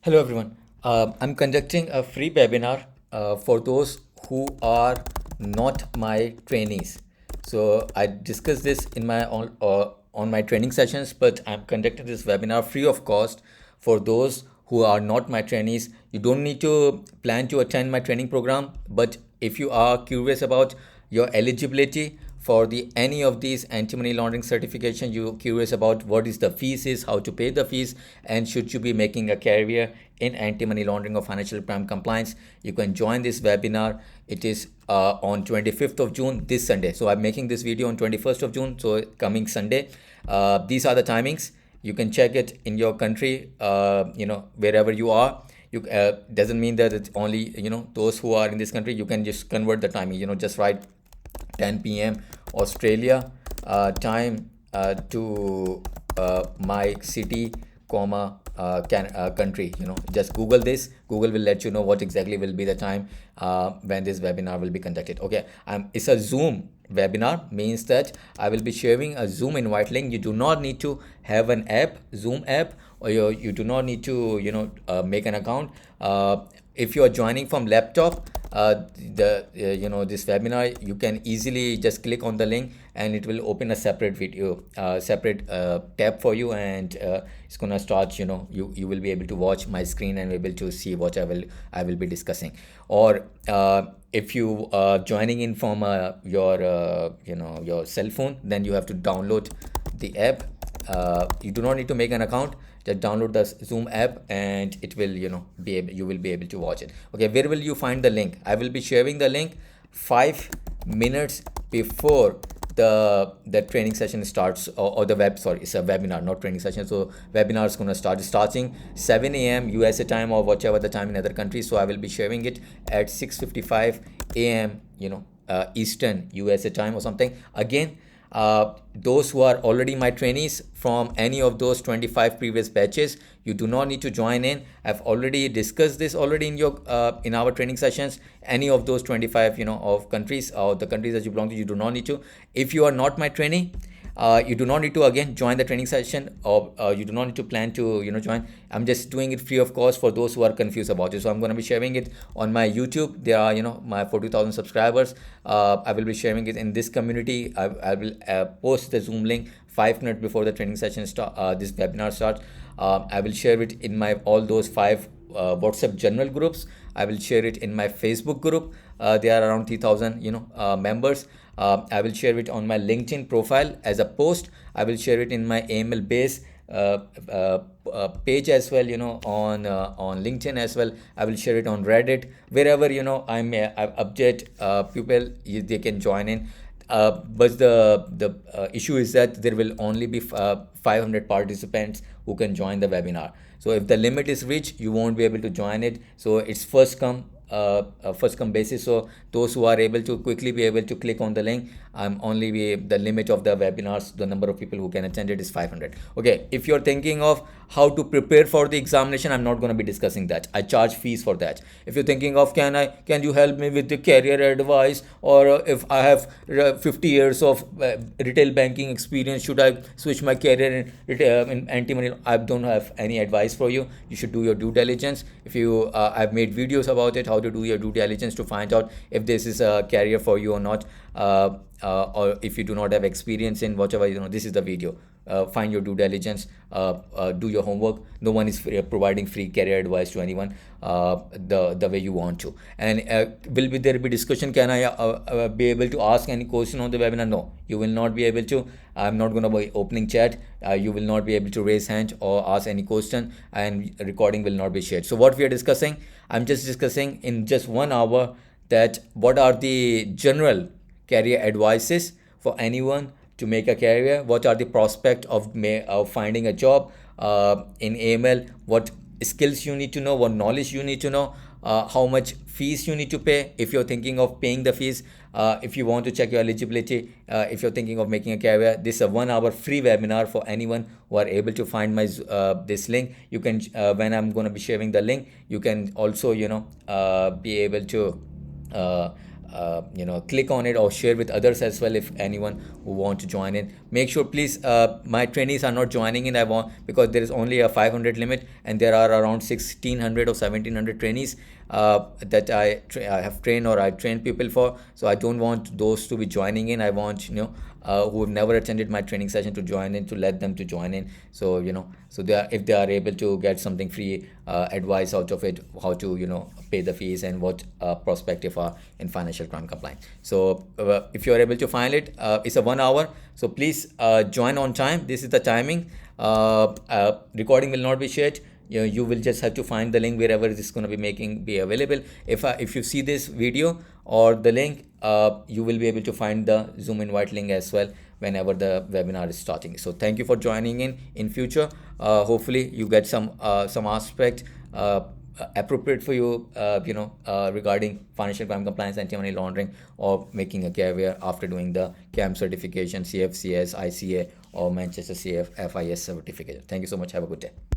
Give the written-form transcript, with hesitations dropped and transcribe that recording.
Hello everyone. I'm conducting a free webinar for those who are not my trainees. So I discussed this in my on my training sessions, but I'm conducting this webinar free of cost for those who are not my trainees. You don't need to plan to attend my training program, but if you are curious about your eligibility for the any of these anti-money laundering certification, you're curious about what is the fees is, how to pay the fees, and should you be making a career in anti-money laundering or financial crime compliance, you can join this webinar. It is on 25th of June, this Sunday. So I'm making this video on 21st of June, so coming Sunday. These are the timings. You can check it in your country, wherever you are. You doesn't mean that it's only those who are in this country. You can just convert the timing. Just write 10 p.m. Australia time to my city, comma country. Just Google this. Google will let you know what exactly will be the time when this webinar will be conducted. Okay, it's a Zoom webinar, means that I will be sharing a Zoom invite link. You do not need to have an app, Zoom app, or you do not need to make an account. If you are joining from laptop, this webinar, you can easily just click on the link and it will open a separate video, separate tab for you, and it's gonna start. You will be able to watch my screen and be able to see what I will be discussing. Or if you are joining in from your cell phone, then you have to download the app. You do not need to make an account. Just download the Zoom app and it will you will be able to watch it. Okay, where will you find the link? I will be sharing the link 5 minutes before the training session starts, or the it's a webinar, not training session. So webinar is going to start starting 7 a.m. USA time, or whatever the time in other countries. So I will be sharing it at 6:55 a.m. Eastern USA time or something. Again, those who are already my trainees from any of those 25 previous batches, you do not need to join in. I've already discussed this already in our training sessions. Any of those 25 of countries, or the countries that you belong to, you do not need to. If you are not my trainee, you do not need to again join the training session, or you do not need to plan to join. I'm just doing it free of cost for those who are confused about it. So I'm going to be sharing it on my YouTube. There are my 40,000 subscribers. I will be sharing it in this community. I will post the Zoom link 5 minutes before the training session start. This webinar starts. I will share it in my all those 5 WhatsApp general groups. I will share it in my Facebook group. There are around 3,000 members. I will share it on my LinkedIn profile as a post. I will share it in my AML base page as well, on LinkedIn as well. I will share it on Reddit, wherever I update people, they can join in. But the issue is that there will only be 500 participants who can join the webinar. So if the limit is reached, you won't be able to join it. So it's first come basis. So those who are able to quickly be able to click on the link, only the limit of the webinars, the number of people who can attend it is 500. Okay, if you're thinking of how to prepare for the examination, I'm not going to be discussing that. I charge fees for that. If you're thinking of can you help me with the career advice, or if I have 50 years of retail banking experience, should I switch my career in anti-money? I don't have any advice for you. You should do your due diligence. If you I've made videos about it, how to do your due diligence to find out if this is a career for you or not, or if you do not have experience in whatever, this is the video. Find your due diligence, do your homework. No one is providing free career advice to anyone the way you want to. And will there be discussion? Can I be able to ask any question on the webinar? No, you will not be able to. I'm not going to be opening chat. You will not be able to raise hand or ask any question, and recording will not be shared. So what we are discussing, I'm just discussing in just 1 hour, that what are the general career advices for anyone to make a career. What are the prospect of finding a job in AML? What skills you need to know, what knowledge you need to know, how much fees you need to pay if you're thinking of paying the fees, if you want to check your eligibility, if you're thinking of making a career. This is a 1 hour free webinar for anyone who are able to find my this link. You can when I'm going to be sharing the link, you can also be able to click on it or share with others as well if anyone who want to join in. Make sure please, my trainees are not joining in. I want, because there is only a 500 limit and there are around 1600 or 1700 trainees that I have trained or I train people for. So I don't want those to be joining in. I want, who have never attended my training session to join in, to let them to join in. So so if they are able to get something free advice out of it, how to pay the fees and what prospective are in financial crime compliance. So if you are able to find it, it's a 1 hour. So please join on time. This is the timing. Recording will not be shared. You will just have to find the link wherever it is going to be available. If you see this video or the link, you will be able to find the Zoom invite link as well whenever the webinar is starting. So thank you for joining in future. Hopefully you get some aspect appropriate for you, regarding financial crime compliance, anti-money laundering, or making a career after doing the CAMS certification, CFCS, ICA, or ManchesterCF FIS certificate. Thank you so much. Have a good day.